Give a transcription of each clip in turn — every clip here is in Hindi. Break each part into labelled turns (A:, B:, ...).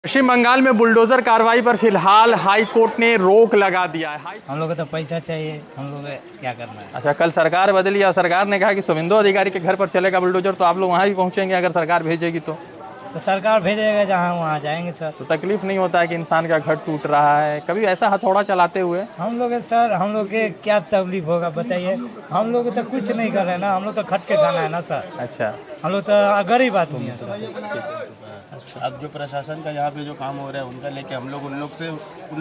A: पश्चिम बंगाल में बुलडोजर कार्रवाई पर फिलहाल हाई कोर्ट ने रोक लगा दिया है।
B: हम लोग को तो पैसा चाहिए, हम लोग को क्या करना है।
A: अच्छा, कल सरकार बदली और सरकार ने कहा कि शुभेंदु अधिकारी के घर पर चलेगा बुलडोजर, तो आप लोग वहाँ भी पहुँचेंगे अगर सरकार भेजेगी तो
B: सरकार भेजेगा जहाँ वहाँ जाएंगे सर।
A: तो तकलीफ नहीं होता है कि इंसान का घर टूट रहा है? कभी ऐसा हथौड़ा चलाते हुए
B: हम लोग सर, हम लोग के क्या तकलीफ होगा बताइए। हम लोग तो कुछ नहीं कर रहे हैं ना, हम लोग तो खट के खाना है ना सर।
A: अच्छा,
B: हम लोग तो गरीब आदमी है सर।
C: अब जो प्रशासन का यहाँ पे जो काम हो रहा है उनका लेके हम लोग उन लोग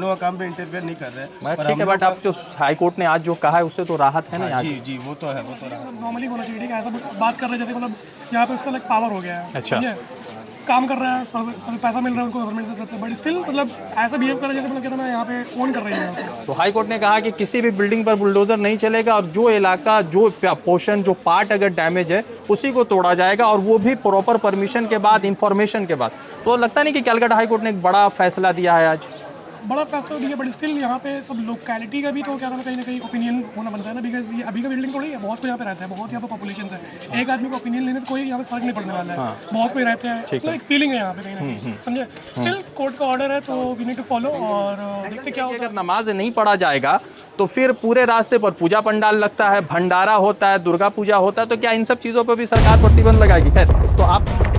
C: का काम पे इंटरफेयर नहीं कर रहे हैं।
A: ठीक है, बट आप जो हाई कोर्ट ने आज जो कहा है उससे तो राहत है ना?
C: जी जी, वो तो है, वो तो है।
D: नॉर्मली होना चाहिए, ठीक है। ऐसा बात कर रहे हैं जैसे मतलब यहाँ पे उसका लाइक पावर हो गया है।
A: अच्छा।
D: ठीक है, काम कर रहा है, सब पैसा मिल रहा है उनको गवर्नमेंट से तरफ से, बट स्टिल मतलब ऐसा बिहेव कर रहा है जैसे मतलब कहते हैं ना यहाँ पे ओन कर रही है।
A: तो हाई कोर्ट ने कहा कि किसी भी बिल्डिंग पर बुलडोजर नहीं चलेगा और जो इलाका, जो पोर्शन, जो पार्ट अगर डैमेज है उसी को तोड़ा जाएगा, और वो भी प्रॉपर परमिशन के बाद, इंफॉर्मेशन के बाद। तो लगता नहीं कि कलकत्ता हाई कोर्ट ने एक बड़ा फैसला दिया है आज?
D: बड़ा फैसला दिया, बट स्टिल यहाँ पे सब लोकेलिटी का भी तो क्या कहीं ना कहीं ओपिनियन होना बनता है ना। बिकॉज ये अभी का बिल्डिंग थोड़ी है, बहुत कोई यहाँ पे रहता है, बहुत यहाँ पे पॉपुलेशन है। एक आदमी को ओपिनियन लेने से कोई यहाँ पे फर्क नहीं पड़ने वाला है। बहुत कोई रहते हैं, तो एक फीलिंग है यहाँ पे कहीं ना कहीं, समझे। स्टिल कोर्ट का ऑर्डर है तो वी नीड टू फॉलो, और देखते क्या होता है।
A: अगर नमाज नहीं पढ़ा जाएगा तो फिर पूरे रास्ते पर पूजा पंडाल लगता है, भंडारा होता है, दुर्गा पूजा होता है, तो क्या इन सब चीज़ों पर भी सरकार प्रतिबंध लगाएगी? खैर, तो आप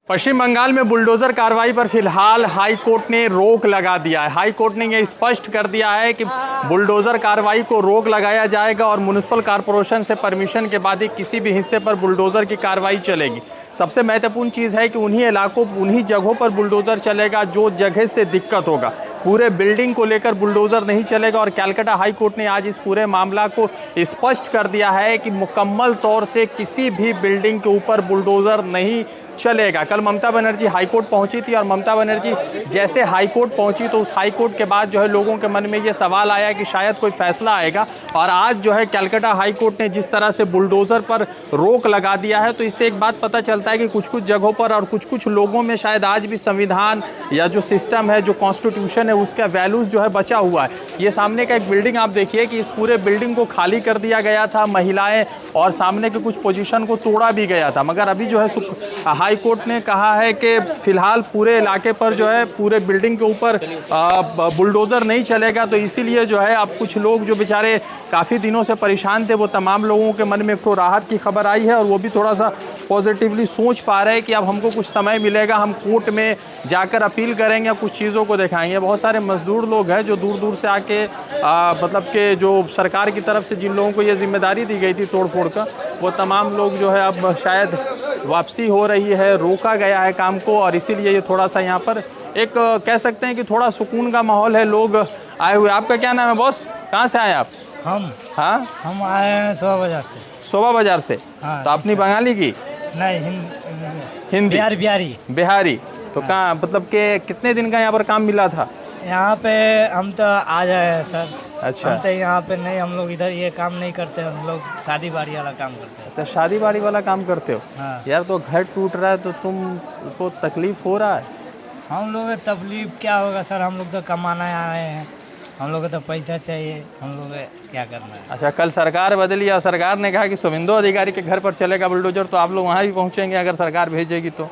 A: पश्चिम बंगाल में बुलडोजर कार्रवाई पर फिलहाल हाई कोर्ट ने रोक लगा दिया है। हाई कोर्ट ने यह स्पष्ट कर दिया है कि बुलडोजर कार्रवाई को रोक लगाया जाएगा और म्युनिसिपल कॉर्पोरेशन से परमिशन के बाद ही किसी भी हिस्से पर बुलडोजर की कार्रवाई चलेगी। सबसे महत्वपूर्ण चीज़ है कि उन्हीं इलाकों, उन्हीं जगहों पर बुलडोजर चलेगा जो जगह से दिक्कत होगा। पूरे बिल्डिंग को लेकर बुलडोजर नहीं चलेगा, और कलकत्ता हाई कोर्ट ने आज इस पूरे मामला को स्पष्ट कर दिया है कि मुकम्मल तौर से किसी भी बिल्डिंग के ऊपर बुलडोजर नहीं चलेगा। कल ममता बनर्जी हाईकोर्ट पहुंची थी, और ममता बनर्जी जैसे हाईकोर्ट पहुंची तो उस हाईकोर्ट के बाद जो है लोगों के मन में ये सवाल आया कि शायद कोई फैसला आएगा। और आज जो है कलकत्ता हाईकोर्ट ने जिस तरह से बुलडोजर पर रोक लगा दिया है, तो इससे एक बात पता चलता है कि कुछ कुछ जगहों पर और कुछ कुछ लोगों में शायद आज भी संविधान या जो सिस्टम है, जो कॉन्स्टिट्यूशन है, उसका वैल्यूज़ जो है बचा हुआ है। ये सामने का एक बिल्डिंग आप देखिए कि इस पूरे बिल्डिंग को खाली कर दिया गया था, महिलाएं और सामने के कुछ पोजीशन को तोड़ा भी गया था, मगर अभी जो है हाई कोर्ट ने कहा है कि फिलहाल पूरे इलाके पर जो है, पूरे बिल्डिंग के ऊपर बुलडोज़र नहीं चलेगा। तो इसीलिए जो है अब कुछ लोग जो बेचारे काफ़ी दिनों से परेशान थे, वो तमाम लोगों के मन में एक तो राहत की खबर आई है, और वो भी थोड़ा सा पॉजिटिवली सोच पा रहे हैं कि अब हमको कुछ समय मिलेगा, हम कोर्ट में जाकर अपील करेंगे, कुछ चीज़ों को दिखाएंगे। बहुत सारे मजदूर लोग हैं जो दूर दूर से आके मतलब कि जो सरकार की तरफ से जिन लोगों को ये जिम्मेदारी दी गई थी तोड़ फोड़ का, वो तमाम लोग जो है अब शायद वापसी हो रही है, रोका गया है काम को, और इसीलिए ये थोड़ा सा यहाँ पर एक कह सकते हैं कि थोड़ा सुकून का माहौल है, लोग आए हुए। आपका क्या नाम है बॉस? कहाँ से आए आप?
B: हम आए हैं शोभा बाजार से।
A: शोभा बाजार से?
B: हाँ,
A: तो अपनी बंगाली की
B: नहीं,
A: हिंदी? बिहारी। तो कहाँ मतलब कि कितने दिन का यहाँ पर काम मिला था?
B: यहाँ पे हम तो आ जाए हैं सर।
A: अच्छा।
B: हम तो यहाँ पे नहीं, हम लोग इधर ये काम नहीं करते, हम लोग शादी बाड़ी वाला काम करते हैं।
A: अच्छा, शादी बाड़ी वाला काम करते हो?
B: हाँ।
A: यार, तो घर टूट रहा है तो तुमको तकलीफ हो रहा है?
B: हम लोग तकलीफ क्या होगा सर, हम लोग तो कमाना आए हैं, हम लोग को तो पैसा चाहिए, हम लोग क्या करना है।
A: अच्छा, कल सरकार बदली और सरकार ने कहा कि शुभेंदु अधिकारी के घर पर चलेगा बुलडोजर, तो आप लोग वहाँ भी पहुँचेंगे अगर सरकार भेजेगी तो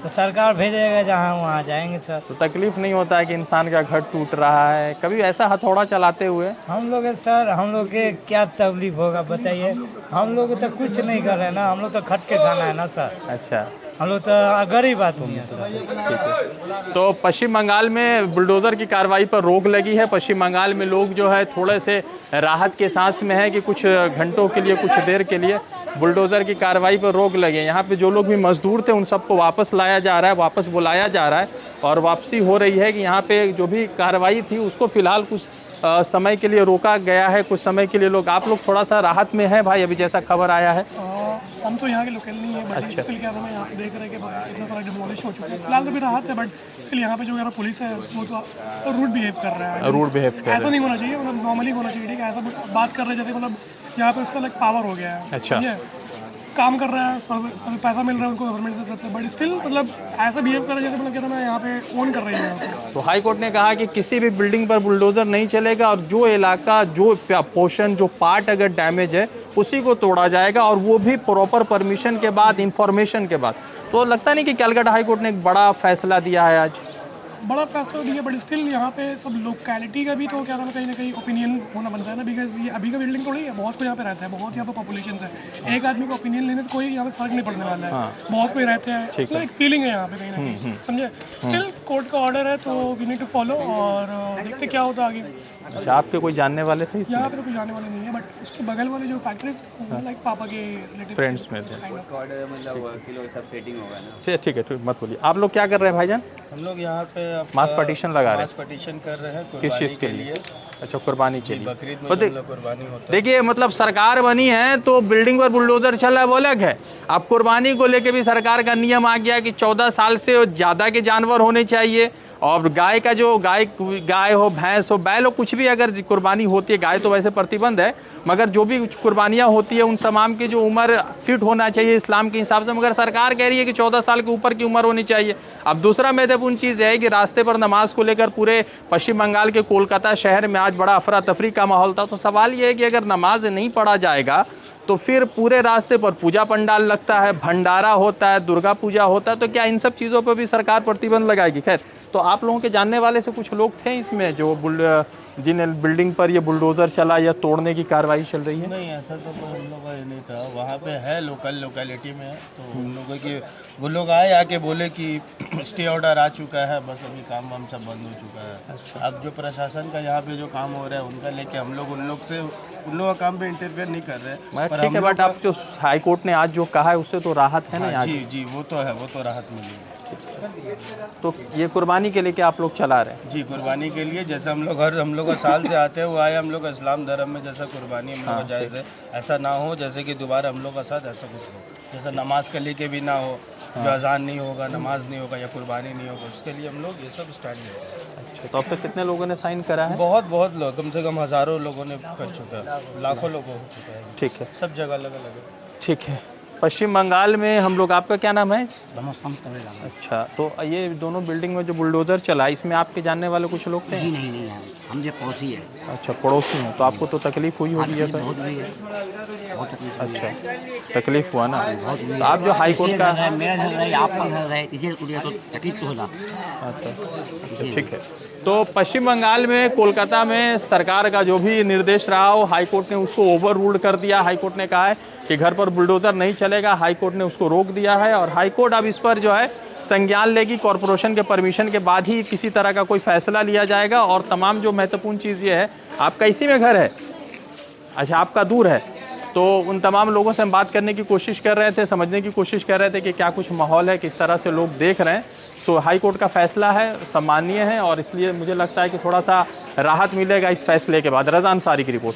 B: सरकार भेजेगा जहाँ वहाँ जाएंगे सर।
A: तो तकलीफ नहीं होता है कि इंसान का घर टूट रहा है? कभी ऐसा हथौड़ा चलाते हुए?
B: हम लोग सर, हम लोग के क्या तकलीफ होगा बताइए। हम लोग तो कुछ नहीं कर रहे हैं ना, हम लोग तो खट के खाना है ना सर।
A: अच्छा,
B: हम लोग तो गरीब आदमी है सर।
A: ठीक है। तो पश्चिम बंगाल में बुलडोज़र की कार्रवाई पर रोक लगी है। पश्चिम बंगाल में लोग जो है थोड़े से राहत के सांस में है कि कुछ घंटों के लिए, कुछ देर के लिए बुलडोज़र की कार्रवाई पर रोक लगे। यहाँ पे जो लोग भी मजदूर थे उन सबको वापस लाया जा रहा है, वापस बुलाया जा रहा है, और वापसी हो रही है कि यहाँ पे जो भी कार्रवाई थी उसको फ़िलहाल कुछ समय के लिए रोका गया है। कुछ समय के लिए लोग, आप लोग थोड़ा सा राहत में है भाई, अभी जैसा खबर आया है?
D: हम तो यहाँ के लोकल नहीं है, बट स्टिल क्या है, यहाँ पे देख रहे हैं कि इतना सारा डिमोलिश हो चुका है। फिलहाल तो भी राहत है, बट स्टिल यहाँ पे जो है पुलिस है वो तो रूड बिहेव कर रहा है।
A: रूड बिहेव कर रहा है? ऐसा
D: नहीं होना चाहिए, मतलब नॉर्मली होना चाहिए, ठीक है। ऐसा बात कर रहे हैं जैसे मतलब यहाँ पे उसका लाइक पावर हो गया है।
A: अच्छा।
D: काम कर रहा है, सब पैसा मिल रहा है उनको गवर्नमेंट से तरफ से, बट स्टिल मतलब ऐसा बिहेव कर रहा है जैसे मतलब कहते हैं ना यहाँ पे ओन कर रही है।
A: तो हाई कोर्ट ने कहा कि किसी भी बिल्डिंग पर बुलडोजर नहीं चलेगा, और जो इलाका, जो पोर्शन, जो पार्ट अगर डैमेज है उसी को तोड़ा जाएगा, और वो भी प्रॉपर परमिशन के बाद, इंफॉर्मेशन के बाद। तो लगता नहीं कि कलकत्ता हाई कोर्ट ने एक बड़ा फैसला दिया है आज?
D: बड़ा फैसला दिया, बट स्टिल यहाँ पे सब लोकेलिटी का भी तो क्या नाम है, कहीं ना कहीं ओपिनियन होना बनता है ना, बिकॉज ये अभी का बिल्डिंग थोड़ी है, बहुत कोई यहाँ पे रहता है, बहुत यहाँ पे पॉपुलेशन है। एक आदमी का ओपिनियन लेने से कोई यहाँ पे फर्क नहीं पड़ने वाला है। बहुत कोई रहते हैं, मतलब एक फीलिंग है यहाँ पे कहीं ना कहीं, समझे। स्टिल कोर्ट का ऑर्डर है तो वी नीड टू फॉलो, और देखते क्या होता है आगे।
A: अच्छा, आपके कोई जानने वाले थे इसमें?
D: यहाँ पे तो कोई जाने वाले नहीं है, बट उसके बगल वाले जो फैक्ट्रीज लाइक पापा के रिलेटिव
A: फ्रेंड्स में थे।
E: मतलब किलो सब सेटिंग होगा ना।
A: ठीक है, मत बोलिए। आप लोग क्या कर रहे हैं भाईजान?
C: हम लोग यहाँ पे
A: मास पटिशन लगा रहे हैं?
C: मास पटिशन कर रहे हैं
A: किस चीज़ के लिए? अच्छा, कुर्बानी के लिए।
C: बकरीद में जो हम लोग कुर्बानी होता है।
A: देखिए, मतलब सरकार बनी है तो बिल्डिंग पर बुलडोजर चल रहा है वो अलग है। अब कुर्बानी को लेके भी सरकार का नियम आ गया कि 14 साल से ज़्यादा के जानवर होने चाहिए, और गाय का जो गाय हो, भैंस हो, बैल हो, कुछ भी अगर कुर्बानी होती है, गाय तो वैसे प्रतिबंध है, मगर जो भी कुर्बानियाँ होती है उन तमाम की जो उम्र फिट होना चाहिए इस्लाम के हिसाब से, मगर सरकार कह रही है कि 14 साल के ऊपर की उम्र होनी चाहिए। अब दूसरा महत्वपूर्ण चीज़ है कि रास्ते पर नमाज को लेकर पूरे पश्चिम बंगाल के कोलकाता शहर में आज बड़ा अफरा तफरी का माहौल था। तो सवाल ये है कि अगर नमाज नहीं पढ़ा जाएगा तो फिर पूरे रास्ते पर पूजा पंडाल लगता है, भंडारा होता है, दुर्गा पूजा होता है, तो क्या इन सब चीज़ों पर भी सरकार प्रतिबंध लगाएगी? खैर, तो आप लोगों के जानने वाले से कुछ लोग थे इसमें जो जिन बिल्डिंग पर ये बुलडोज़र चला या तोड़ने की कार्रवाई चल रही है?
C: नहीं, ऐसा तो कोई हम लोग का ये नहीं था। वहाँ पे है लोकेलिटी में है, तो उन लोगों की वो लोग आए आके बोले कि स्टे ऑर्डर आ चुका है, बस अभी काम वाम सब बंद हो चुका है। अच्छा। अब जो प्रशासन का यहाँ पे जो काम हो रहा है उनका लेके हम लोग उन लोगों का काम पे इंटरफेयर नहीं कर रहे हैं।
A: ठीक है, बट आप जो हाई कोर्ट ने आज जो कहा है उससे तो राहत है ना?
C: जी जी, वो तो है, वो तो राहत मिली।
A: तो ये कुर्बानी के लिए क्या आप लोग चला रहे हैं?
C: जी, कुर्बानी के लिए, जैसे हम लोग साल से आते हुए आए, हम लोग इस्लाम धर्म में जैसा कुर्बानी हम लोग जायज़ है, ऐसा ना हो जैसे कि दोबारा हम लोग का साथ ऐसा कुछ हो, जैसे नमाज के लिए के भी ना हो, जो अजान नहीं होगा, नमाज नहीं होगा या कुर्बानी नहीं होगा, उसके लिए हम लोग ये सब स्टैंड लेंगे।
A: अच्छा, तो अब तक कितने लोगों ने साइन करा है?
C: बहुत लोग, कम से कम हज़ारों लोगों ने कर चुका है, लाखों लोगों हो चुका है।
A: ठीक है,
C: सब जगह अलग अलग है।
A: ठीक है। पश्चिम बंगाल में हम लोग, आपका क्या नाम है? अच्छा, तो ये दोनों बिल्डिंग में जो बुलडोज़र चला, इसमें आपके जानने वाले कुछ लोग थे?
E: जी नहीं है, हम जो पड़ोसी है।
A: अच्छा, पड़ोसी हैं, तो आपको तो तकलीफ हुई होगी है?
E: बहुत हुई है, बहुत तकलीफ।
A: अच्छा, तकलीफ हुआ ना?
E: बहुत हुई।
A: तो आप जो हाई कोर्ट का,
E: मेरा घर रहे, आपका घर रहे, इसे तो तकलीफ तो होला।
A: अच्छा, ठीक है। तो पश्चिम बंगाल में, कोलकाता में सरकार का जो भी निर्देश रहा हो, हाई कोर्ट ने उसको ओवर रूल्ड कर दिया। हाई कोर्ट ने कहा है कि घर पर बुलडोज़र नहीं चलेगा, हाई कोर्ट ने उसको रोक दिया है, और हाई कोर्ट अब इस पर जो है संज्ञान लेगी। कॉरपोरेशन के परमिशन के बाद ही किसी तरह का कोई फैसला लिया जाएगा। और तमाम जो महत्वपूर्ण चीज़ ये है, आपका इसी में घर है? अच्छा, आपका दूर है। तो उन तमाम लोगों से हम बात करने की कोशिश कर रहे थे, समझने की कोशिश कर रहे थे कि क्या कुछ माहौल है, किस तरह से लोग देख रहे हैं। सो हाई कोर्ट का फैसला है, सम्मानीय है, और इसलिए मुझे लगता है कि थोड़ा सा राहत मिलेगा इस फैसले के बाद। रज़ा अंसारी की रिपोर्ट।